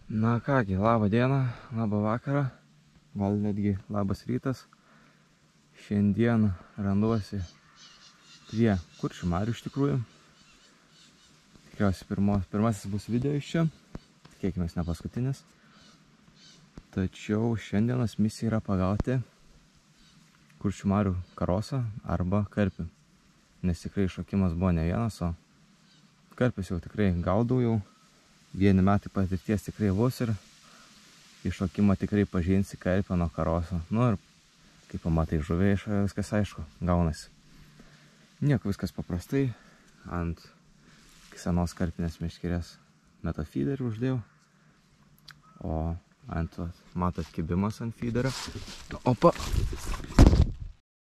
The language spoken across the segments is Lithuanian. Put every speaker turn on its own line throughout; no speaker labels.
Na kągi, labą dieną, labą vakarą, gal netgi labas rytas. Šiandien randuosi prie Kuršių marių iš tikrųjų. Tikriausiai pirmasis bus video iš čia, tikėkimės ne paskutinis. Tačiau šiandienos misija yra pagauti Kuršių marių karosą arba karpį. Nes tikrai šokimas buvo ne vienas, o karpis jau tikrai gaudau jau. Vieni metai patirties tikrai bus ir iš šokimo tikrai pažinsi karpio nuo karoso. Nu ir kai pamatai žuvį, viskas aišku, gaunasi. Nieko, viskas paprastai. Ant senos karpinės meškerės metafeederį uždėjau. O ant, matot, kibimas ant feederio. Opa!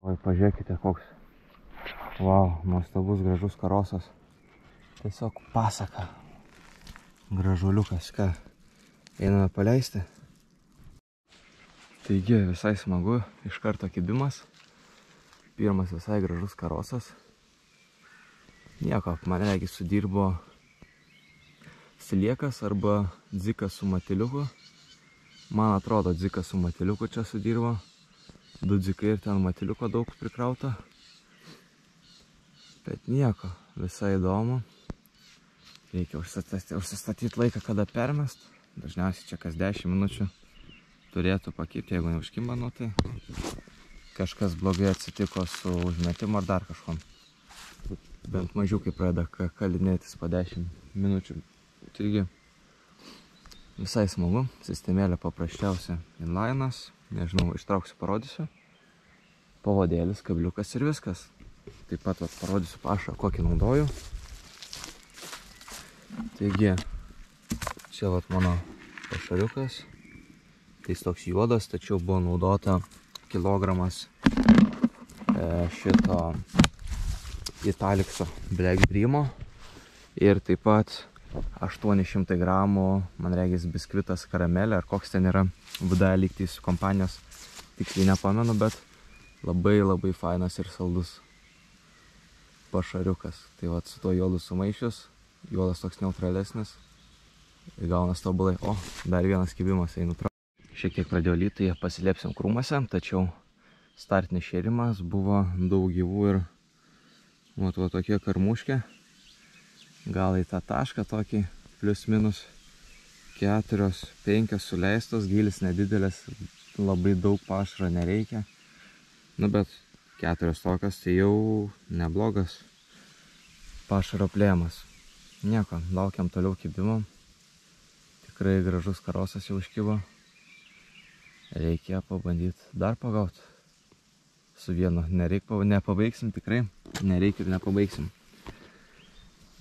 Oi, pažiūrėkite koks. Vau, nuostabus, gražus karosas. Tiesiog pasaka. Gražuliukas, ką? Einame paleisti. Taigi, visai smagu, iš karto kibimas. Pirmas visai gražus karosas. Nieko, man regis sudirbo sliekas arba dzikas su matiliuku. Man atrodo, dzikas su matiliuku čia sudirbo. 2 dzikai ir ten matiliuko daug prikrauta. Bet nieko, visai įdomu. Reikia užsistatyti laiką, kada permest. Dažniausiai čia kas 10 minučių turėtų pakibti, jeigu neužkimba, nu tai kažkas blogai atsitiko su užmetimu ar dar kažkom. Bent mažiukai pradeda kalinėtis po 10 minučių. Taigi, visai smagu. Sistemėlė paprasčiausia inlinas. Nežinau, ištrauksiu, parodysiu. Pavadėlis, kabliukas ir viskas. Taip pat parodysiu pašą, kokį naudoju. Taigi, čia mano pašariukas. Tai jis toks juodas, tačiau buvo naudota kilogramas šito Italikso Black Brimo. Ir taip pat 800 gramų, man regis, biskvitas karamelė, ar koks ten yra VD lygtais kompanijos. Tiksliai nepamenu, bet labai fainas ir saldus pašariukas. Tai su to juodu sumaišius. Juodas toks neutralesnis ir gaunas tobulai. O, dar vienas kibimas einu pro. Šiek tiek pradėjo lyti, pasilėpsim krūmuose, tačiau startinis šėrimas buvo daug gyvų ir va tokie karmuškė. Gal į tą tašką tokį plius minus 4-5 suleistos, gilis nedidelis, labai daug pašaro nereikia. Nu bet 4 tokios tai jau neblogas pašaro plėmas. Nieko, laukiam toliau kibimo. Tikrai gražus karosas jau užkibo. Reikia pabandyti dar pagauti. Su vienu nepabaigsim tikrai. Nereikia ir nepabaigsim.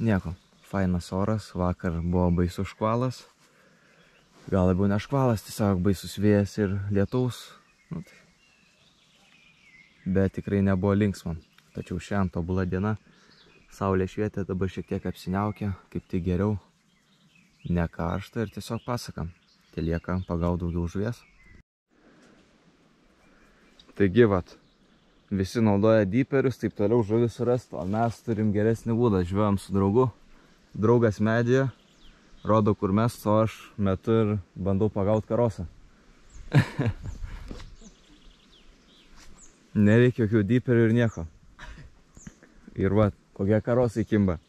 Nieko, fainas oras. Vakar buvo baisus škvalas. Gal labiau ne škvalas, tiesiog baisus vėjas ir lietaus. Nu, tai. Bet tikrai nebuvo linksma. Tačiau šiandien tobula diena. Saulė švietė, dabar šiek tiek apsiniaukia, kaip tai geriau. Ne karšta ir tiesiog pasaka. Tai lieka pagaut daugiau žuvies. Taigi visi naudoja dyperius, taip toliau žuvis surasti, o mes turim geresnį būdą. Žvejojam su draugu. Draugas medyje, rodo kur mes, o aš metu ir bandau pagaut karosą. Nereikia jokių dyperių ir nieko. Ir kokie karosai kimba.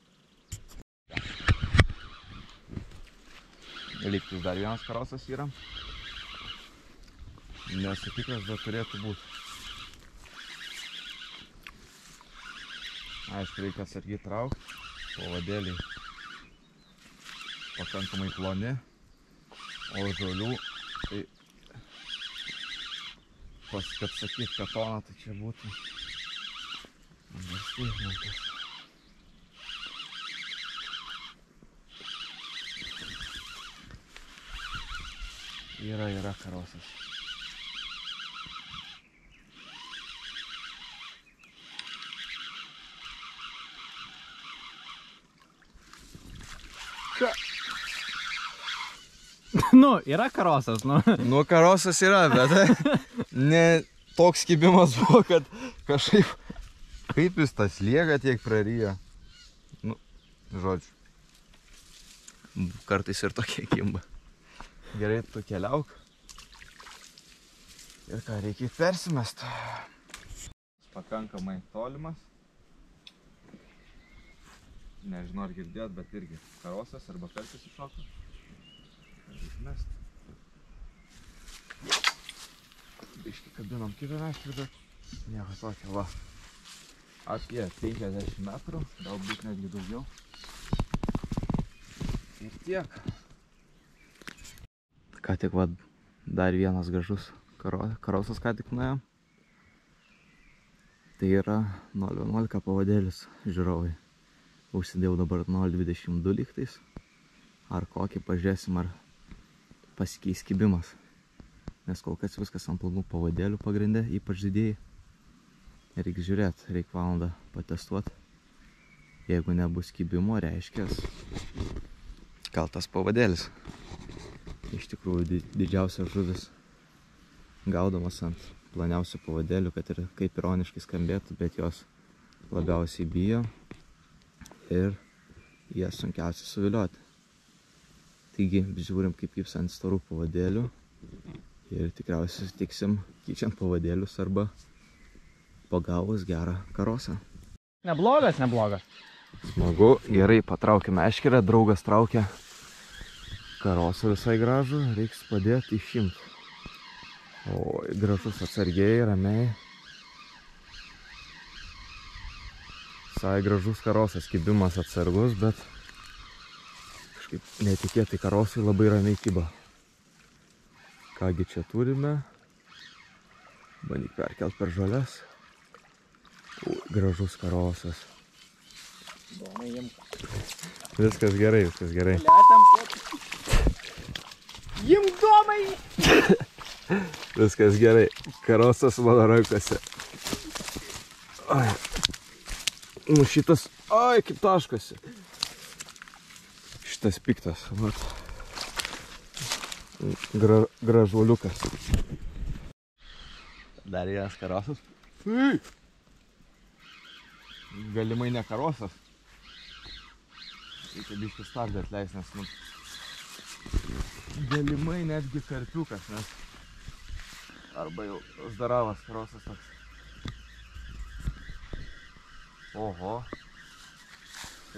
Lygtis dar vienas karosas yra. Nesu tikras, bet turėtų būti. Aišku, reikia atsargiai traukti. Pavadėliai pakankamai ploni. O žolių, tai kad sakyt katoną, tai čia būtų. Yra karosas.
Nu, yra karosas, nu.
Nu, karosas yra, bet ne toks kibimas buvo, kad kažkaip kaip jis tas liega tiek prarijo. Nu, žodžiu. Kartais ir tokie kimba. Gerai, tu keliauk. Ir ką, reikia persimest. Pakankamai tolimas. Nežinau, ar girdėt, bet irgi karosas arba karpis iššoko. Reikia mest. Biškį kabinam kitą meškį, bet nieko tokio, va. Apie 50 metrų, galbūt netgi daugiau. Ir tiek. Ką tik, va, dar vienas gražus karosas ką tik nuėjo. Tai yra 0,11 pavadėlis, žiūrovai. Užsidėjau dabar 0,22 lygtais. Ar kokį, pažiūrėsim, ar pasikeis kibimas. Nes kol kas viskas ant planų pavadėlių pagrindė, ypač didėjai. Reikia žiūrėti, reikia valandą patestuoti. Jeigu nebus kibimo, reiškės kaltas pavadėlis. Iš tikrųjų didžiausias žuvis gaudomas ant planiausių pavadėlių, kad ir kaip ironiškai skambėtų, bet jos labiausiai bijo ir jie sunkiausiai suvilioti. Taigi, žiūrim kaip kips ant storų pavadėlių ir tikriausiai sutiksim kyčiant pavadėlius arba pagavus gerą karosą.
Neblogas, neblogas.
Smagu, gerai, patraukime eškerę, draugas traukia karosą visai gražų, reiks padėti išimti. O, gražus atsargiai, ramiai. Visai gražus karosas, kibimas atsargus, bet kažkaip netikėtai karosai labai ramiai kiba. Kągi čia turime. Bandyk perkelt per žolės. O, gražus karosas.
Domai imk.
Viskas gerai, viskas gerai.
Imk, domai!
Viskas gerai. Karosas mano rankose. Ai. Nu šitas, ai, kaip taškosi. Šitas piktas, vat. Gražuoliukas. Dar vienas karosas. Galimai ne karosas. Reikia biškį stabdį atleist, nes nu, galimai netgi karpiukas, nes arba jau zdaravas karosas toks. Oho.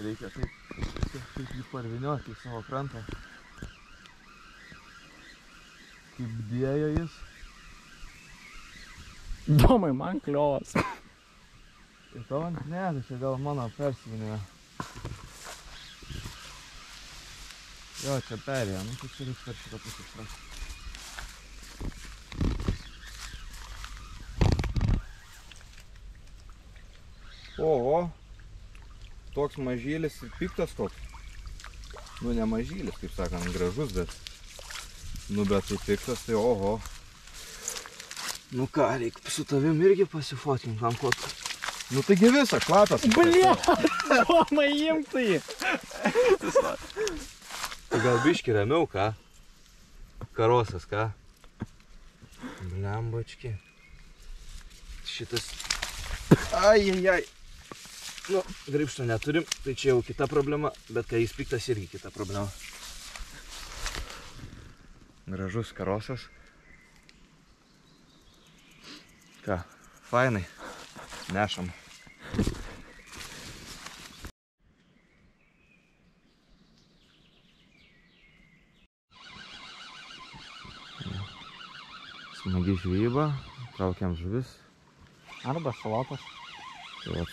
Reikia taip jį parvinioti į savo krantą. Kaip dėjo jis.
Domai, man kliovas.
Ir tavo? Ne, tai čia gal mano persivinėjo. Jo, čia perėjo, nu tai čia reikia per šitą pusę spręsti. Oho, toks mažylis ir piktas koks. Nu, ne mažylis, kaip sakant, gražus, bet tai piktas, tai oho. Nu ką, reikia su tavim irgi pasifotkint ant kokį. Nu taigi visą, šlatas.
Blia, domai imk tai.
Tai gal biški ramiau, ką? Karosas, ką? Blembački. Šitas... Ai. Nu, grybšto neturim, tai čia jau kita problema, bet kai jis piktas irgi kita problema. Gražus karosas. Ką, fainai. Nešam. Smagi žvejyba, traukiam žuvis.
Arba šalotas.
Tai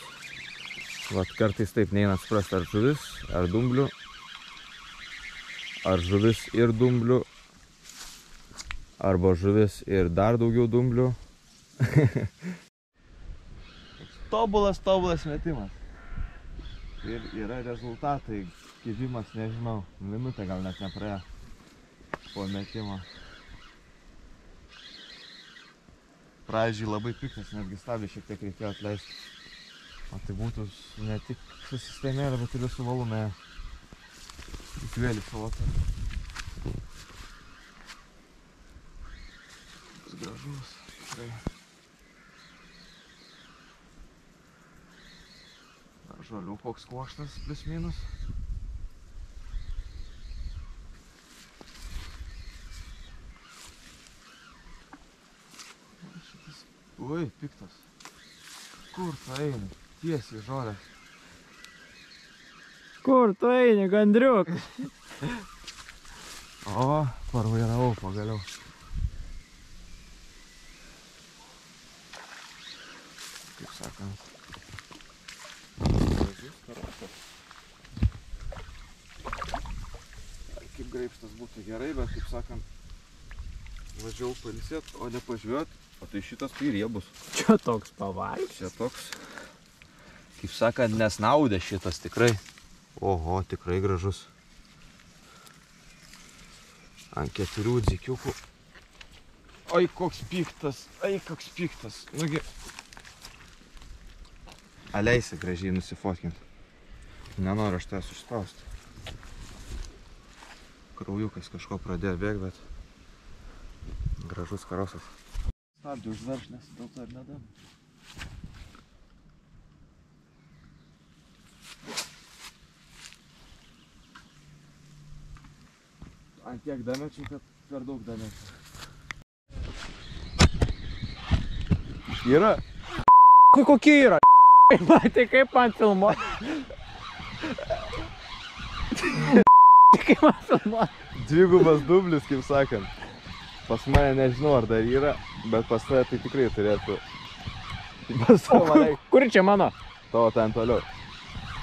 vat kartais taip neina suprast, ar žuvis, ar dumblių, ar žuvis ir dumblių, arba žuvis ir dar daugiau dumblių. Tobulas metimas. Ir yra rezultatai, kibimas, nežinau, minutę gal net nepraėjo po metimo. Pradžiai labai piktas, netgi stabdį šiek tiek reikėjo atleisti. O tai būtų ne tik su sistemėlė, bet ir su valume. Įkvėlį salotą. Gražus, tikrai. Žolių koks kuokštas, plius minus. Oi, piktas. Kur tu eini? Tiesiai žolę.
Kur tu eini, gandriuk?
O, parvairavau pagaliau. Kaip sakant. Kaip graibštas būtų gerai, bet kaip sakant, važiavau pailsėt, o ne pažvėt, o tai šitas tai riebus.
Čia toks pavalgys.
Čia toks, kaip sakant, nesnaudė šitas tikrai. Oho, tikrai gražus. Ant 4 dzikiukų. Ai, koks piktas, Nugi. Aleisi gražiai nusifotkint. Nenoriu aš tavęs užspausti. Kraujukas kažko pradėjo bėgti, bet gražus karosas. Stabdį užverš, nes dėl to ir nedam. Ant tiek damečiai, kad per daug damečiai. Yra?
Kokie yra? Matai, kaip man filmuot? Kaip man filmuot?
Dvigubas dublis, kaip sakant. Pas mane nežinau, ar dar yra, bet pas tave tai tikrai turėtų. Pas tave
Kur čia mano?
Tavo ten toliau.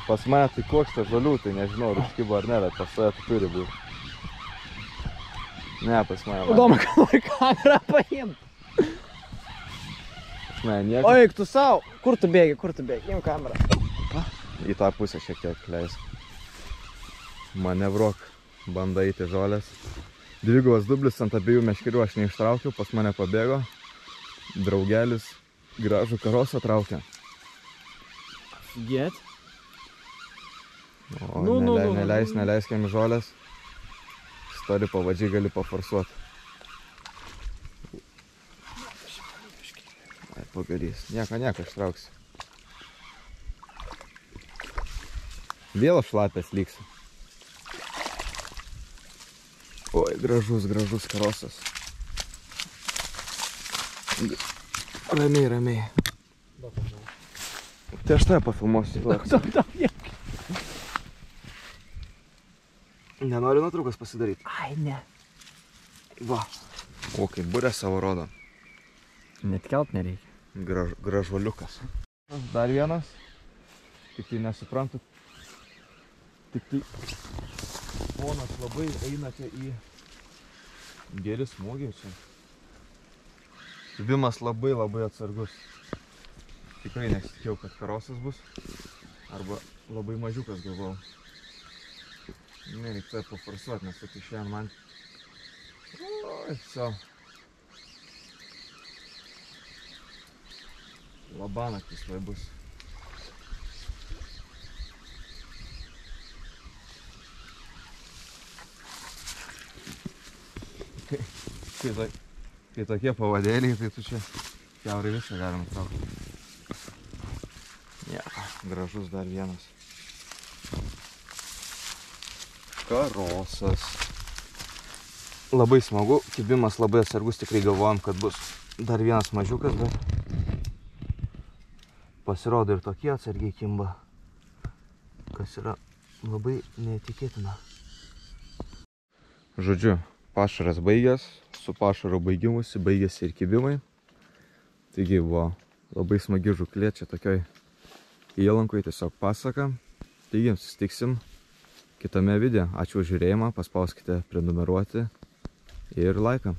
Pas mane tai kokšta žolių, tai nežinau, ar užkibo ar ne, bet pas tave tai turi būti. Ne, pas mane.
Įdomu, kad nori kamerą paimt.
Pas mane nieko.
Oik, tu sau. Kur tu bėgi? Im kamerą.
Į tą pusę šiek tiek leisk. Manevruok, banda eiti žolės. Dvigubas dublis ant abiejų meškerių aš neištraukiau, pas mane pabėgo. Draugelis gražų karosą traukia.
Get.
O neleisk jam žolės. Stori pavadžiai gali paforsuoti. Ai, pagadys. Nieko, ištrauksi. Vėl šlapės lyksi. Oi, gražus karosas. Ramiai. Tai aš tave pafilmuosiu. Nenori nuotraukas pasidaryti?
Ai, ne.
Va. O, kaip burė savo rodo.
Net kelt nereikia.
Gražuoliukas. Dar vienas. Tik tai nesuprantu. Tik tai ponas labai einate į geri smūgiai čia. Vimas labai atsargus. Tikrai nesitikėjau, kad karosas bus. Arba labai mažiukas galvojau. Ne, reikia tai paforsuoti, nes tai šiandien man... Oi, sau. Labanaktis vai bus. Kai tokie pavadėliai, tai tu čia kiaurai visą galima traukti. Gražus dar vienas. Karosas. Labai smagu, kibimas labai atsargus, tikrai galvojom, kad bus dar vienas mažiukas, bet pasirodo ir tokie atsargiai kimba, kas yra labai neįtikėtina. Žodžiu, pašaras baigęs, su pašaro baigimusi baigėsi ir kibimai. Taigi buvo labai smagi žuklė čia tokioj įlankoj, tiesiog pasaka. Taigi, susitiksim kitame video. Ačiū už žiūrėjimą, paspauskite prenumeruoti ir laiką.